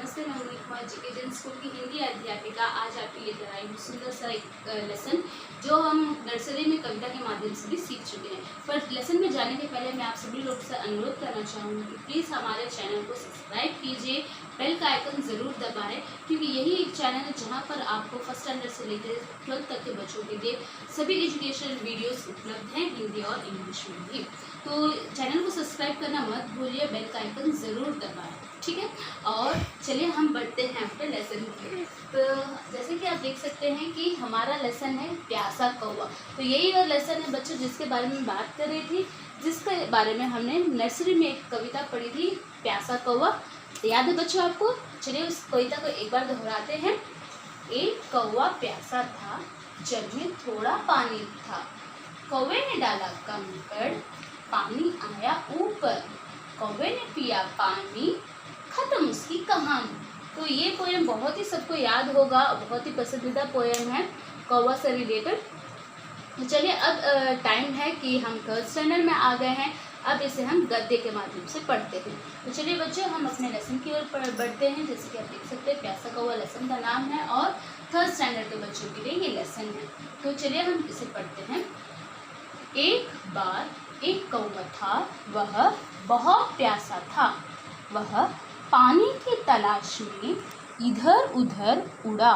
नमस्ते, मैं Mohit Kumar GK Jain school की हिंदी अध्यापिका आज आपके लेकर आई हूँ सुंदर सा एक लेसन जो हम नर्सरी में कविता के माध्यम से भी सीख चुके हैं। पर लेसन में जाने के पहले मैं आप सभी लोग से अनुरोध करना चाहूँगी कि प्लीज़ हमारे चैनल को सब्सक्राइब कीजिए, बेल का आइकन ज़रूर दबाएं, क्योंकि यही एक चैनल है जहाँ पर आपको फर्स्ट स्टैंडर्ड से लेकर 12th तक के बच्चों के लिए सभी एजुकेशनल वीडियोस उपलब्ध हैं, हिंदी और इंग्लिश में भी। तो चैनल को सब्सक्राइब करना मत भूलिए, बेल का आइकन ज़रूर दबाएं, ठीक है। और चलिए हम बढ़ते हैं अपने लेसन की। तो जैसे कि आप देख सकते हैं कि हमारा लेसन है प्यासा कौवा। तो यही वो लेसन है बच्चों जिसके बारे में बात कर रही थी, जिसके बारे में हमने नर्सरी में एक कविता पढ़ी थी, प्यासा कौवा। याद है बच्चों आपको? चलिए उस कविता को एक बार दोहराते हैं। एक कौवा प्यासा था, जग में थोड़ा पानी था। कौवे ने डाला कंकड़, पानी आया ऊपर। कौवे ने पिया पानी, खत्म उसकी कहानी। तो ये पोएम बहुत ही सबको याद होगा, बहुत ही पसंदीदा पोएम है कौवा से रिलेटेड। तो चलिए अब टाइम है कि हम 3rd स्टैंडर्ड में आ गए हैं, अब इसे हम गद्य के माध्यम से पढ़ते हैं। तो चलिए बच्चों हम अपने लेसन की ओर बढ़ते हैं। जैसे कि आप देख सकते हैं प्यासा कौवा लेसन का नाम है और 3rd स्टैंडर्ड के बच्चों के लिए ये लेसन है। तो चलिए हम इसे पढ़ते हैं। एक बार एक कौवा था, वह बहुत प्यासा था। वह पानी की तलाश में इधर उधर उड़ा,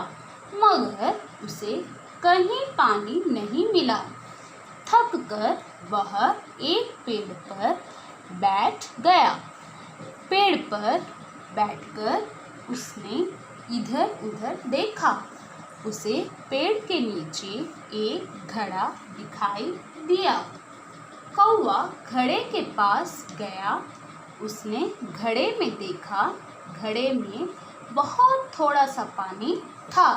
मगर उसे कहीं पानी नहीं मिला। थक कर वह एक पेड़ पर बैठ गया। पेड़ पर बैठकर उसने इधर उधर देखा। उसे पेड़ के नीचे एक घड़ा दिखाई दिया। कौवा घड़े के पास गया। उसने घड़े में देखा, घड़े में बहुत थोड़ा सा पानी था।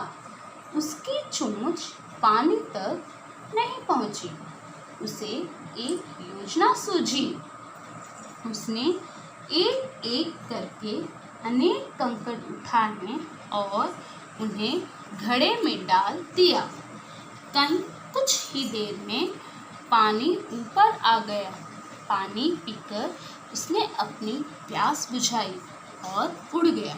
उसकी चोंच पानी तक नहीं पहुंची। उसे एक योजना सूझी। उसने एक एक करके अनेक कंकड़ उठाए और उन्हें घड़े में डाल दिया। कहीं कुछ ही देर में पानी ऊपर आ गया। पानी पीकर उसने अपनी प्यास बुझाई और उड़ गया।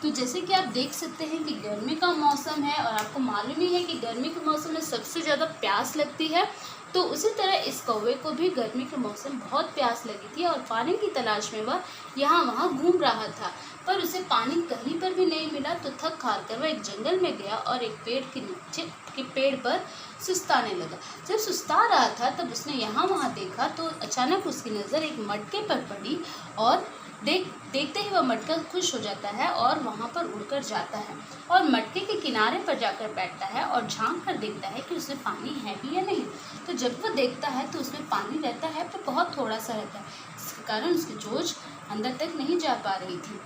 तो जैसे कि आप देख सकते हैं कि गर्मी का मौसम है और आपको मालूम ही है कि गर्मी के मौसम में सबसे ज़्यादा प्यास लगती है। तो उसी तरह इस कौवे को भी गर्मी के मौसम बहुत प्यास लगी थी और पानी की तलाश में वह यहाँ वहाँ घूम रहा था, पर उसे पानी कहीं पर भी नहीं मिला। तो थक हार कर वह एक जंगल में गया और एक पेड़ के नीचे के पेड़ पर सुस्ताने लगा। जब सुस्ता रहा था तब उसने यहाँ वहाँ देखा, तो अचानक उसकी नज़र एक मटके पर पड़ी और देखते ही वह मटका खुश हो जाता है और वहाँ पर उड़कर जाता है और मटके के किनारे पर जाकर बैठता है और झांक कर देखता है कि उसमें पानी है भी या नहीं। तो जब वह देखता है तो उसमें पानी रहता है, पर बहुत थोड़ा सा रहता है, इसके कारण उसकी चोंच अंदर तक नहीं जा पा रही थी।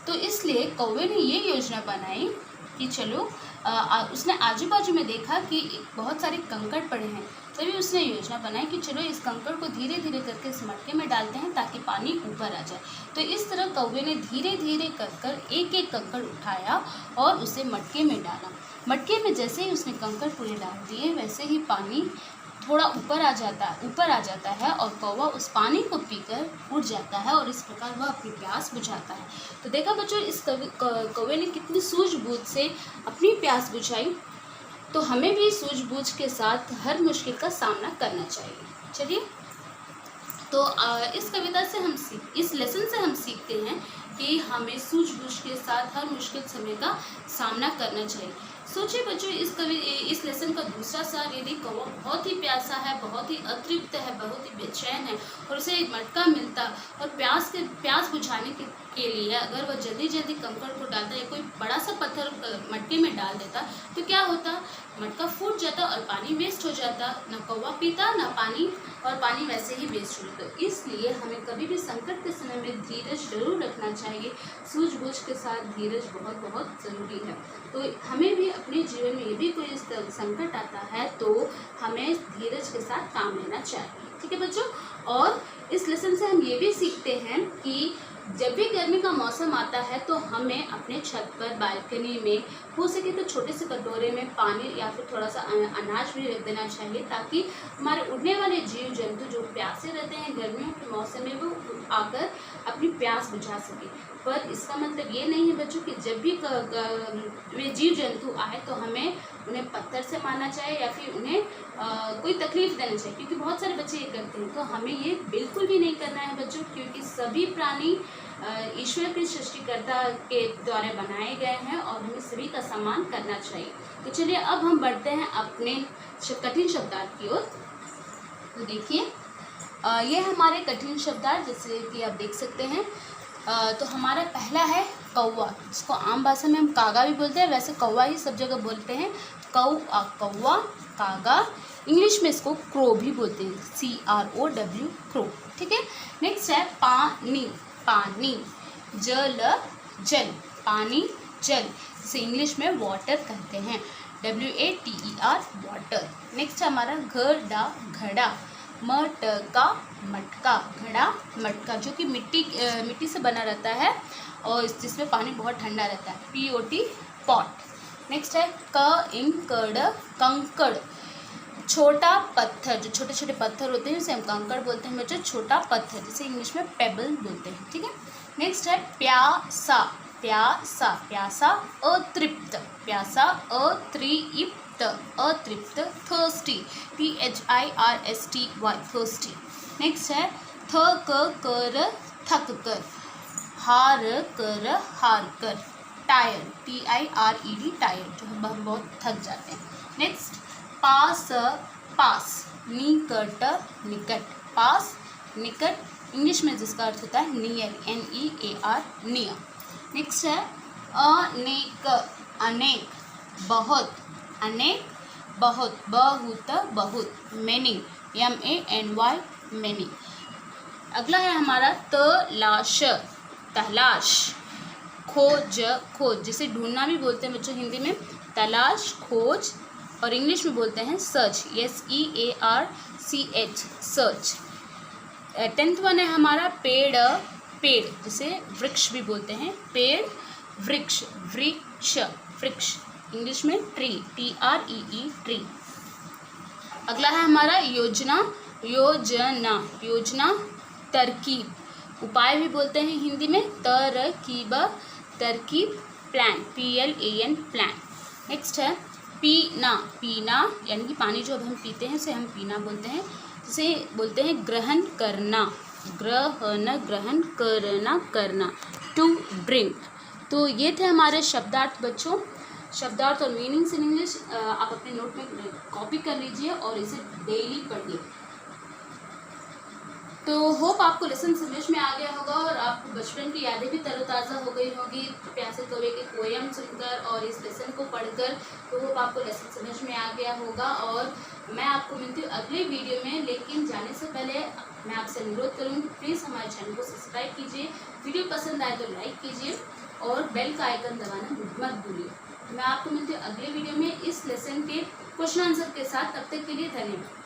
तो इसलिए कौवे ने ये योजना बनाई कि चलो उसने आजू बाजू में देखा कि बहुत सारे कंकड़ पड़े हैं। तभी उसने योजना बनाई कि चलो इस कंकड़ को धीरे धीरे करके इस मटके में डालते हैं ताकि पानी ऊपर आ जाए। तो इस तरह कौवे ने धीरे धीरे कर एक एक कंकड़ उठाया और उसे मटके में डाला। मटके में जैसे ही उसने कंकड़ पूरे डाल दिए, वैसे ही पानी थोड़ा ऊपर आ जाता है और कौवा उस पानी को पीकर उड़ जाता है और इस प्रकार वह अपनी प्यास बुझाता है। तो देखा बच्चों, इस कौवे ने कितनी सूझबूझ से अपनी प्यास बुझाई। तो हमें भी सूझबूझ के साथ हर मुश्किल का सामना करना चाहिए। चलिए, तो इस कविता से इस लेसन से हम सीखते हैं कि हमें सूझबूझ के साथ हर मुश्किल समय का सामना करना चाहिए। सोचिए बच्चों, इस लेसन का दूसरा सार, यदि कौवा बहुत ही प्यासा है, बहुत ही अतृप्त है, बहुत ही बेचैन है और उसे एक मटका मिलता और प्यास बुझाने के लिए अगर वह जल्दी जल्दी कंकड़ को डालता या कोई बड़ा सा पत्थर मटके में डाल देता, तो क्या होता? मटका फूट जाता और पानी वेस्ट हो जाता। ना कौवा पीता ना पानी, और पानी वैसे ही वेस्ट हो जाता। इसलिए हमें कभी भी संकट के समय में धीरज जरूर रखना चाहिए। सूझबूझ के साथ धीरज बहुत बहुत ज़रूरी है। तो हमें भी अपने जीवन में यदि कोई संकट आता है तो हमें धीरज के साथ काम लेना चाहिए। ठीक है बच्चों, और इस लेसन से हम ये भी सीखते हैं कि जब भी गर्मी का मौसम आता है तो हमें अपने छत पर, बालकनी में हो सके तो छोटे से कटोरे में पानी या फिर थोड़ा सा अनाज भी रख देना चाहिए, ताकि हमारे उड़ने वाले जीव जंतु जो प्यासे रहते हैं गर्मियों के मौसम में वो आकर अपनी प्यास बुझा सके। पर इसका मतलब ये नहीं है बच्चों कि जब भी वे जीव जंतु आए तो हमें उन्हें पत्थर से मारना चाहिए या फिर उन्हें कोई तकलीफ देना चाहिए, क्योंकि बहुत सारे बच्चे ये करते हैं। तो हमें ये बिल्कुल भी नहीं करना है बच्चों, क्योंकि सभी प्राणी ईश्वर के सृष्टिकर्ता के द्वारा बनाए गए हैं और हमें सभी का सम्मान करना चाहिए। तो चलिए अब हम बढ़ते हैं अपने कठिन शब्दार्थ की ओर। तो देखिए ये हमारे कठिन शब्दार्थ, जैसे कि आप देख सकते हैं। तो हमारा पहला है कौवा, जिसको आम भाषा में हम कागा भी बोलते हैं, वैसे कौवा ही सब जगह बोलते हैं। कौवा, कागा, इंग्लिश में इसको क्रो भी बोलते हैं, CROW, क्रो। ठीक है। नेक्स्ट है पानी, जल, पानी, जल, जिसे इंग्लिश में वाटर कहते हैं, WATER, वाटर। नेक्स्ट है हमारा घड़ा, मटका, घड़ा, मटका, जो कि मिट्टी से बना रहता है और जिसमें पानी बहुत ठंडा रहता है, POT, पॉट। नेक्स्ट है कंकड़, छोटा पत्थर, जो छोटे छोटे पत्थर होते हैं उसे हम कंकड़ बोलते हैं बच्चों, छोटा पत्थर, जिसे इंग्लिश में पेबल बोलते हैं। ठीक है। नेक्स्ट है प्यासा, अतृप्त, अतृप्त, थर्स्टी, THIRSTY, थर्स्टी। नेक्स्ट है थक कर, हार कर, टायर, TIRED, टायर, जो हम बहुत थक जाते हैं। नेक्स्ट पास, निकट, निकट, इंग्लिश में जिसका अर्थ होता है नियर, NEAR, नियर। नेक्स्ट है अनेक, बहुत, बहुत, मैनी, MANY, मैनी। अगला है हमारा तलाश, खोज, जिसे ढूंढना भी बोलते हैं बच्चों हिंदी में, तलाश, खोज, और इंग्लिश में बोलते हैं search, SEARCH, search. 10th one है हमारा पेड़, जिसे वृक्ष भी बोलते हैं, पेड़, वृक्ष, इंग्लिश में ट्री, TREE, ट्री। अगला है हमारा योजना, तरकीब, उपाय भी बोलते हैं हिंदी में, तरकीब, प्लान, PLAN, प्लान। नेक्स्ट है पीना, यानी कि पानी जो अब हम पीते हैं उसे हम पीना बोलते हैं, जिसे बोलते हैं ग्रहण करना, ग्रहण करना, टू ड्रिंक। तो ये थे हमारे शब्दार्थ बच्चों, शब्दार्थ और मीनिंग्स इन इंग्लिश। आप अपने नोट में कॉपी कर लीजिए और इसे डेली पढ़िए। तो होप आपको लेसन समझ में आ गया होगा और आपको बचपन की यादें भी तरोताज़ा हो गई होगी प्यासे कौवे के पोएम सुनकर और इस लेसन को पढ़कर। तो होप आपको लेसन समझ में आ गया होगा और मैं आपको मिलती हूँ अगले वीडियो में। लेकिन जाने से पहले मैं आपसे अनुरोध करूँगी प्लीज़ हमारे चैनल को सब्सक्राइब कीजिए, वीडियो पसंद आए तो लाइक कीजिए और बेल का आइकन दबाना मत भूलिए। मैं आपको मिलती हूँ अगले वीडियो में इस लेसन के क्वेश्चन आंसर के साथ। तब तक के लिए धन्यवाद।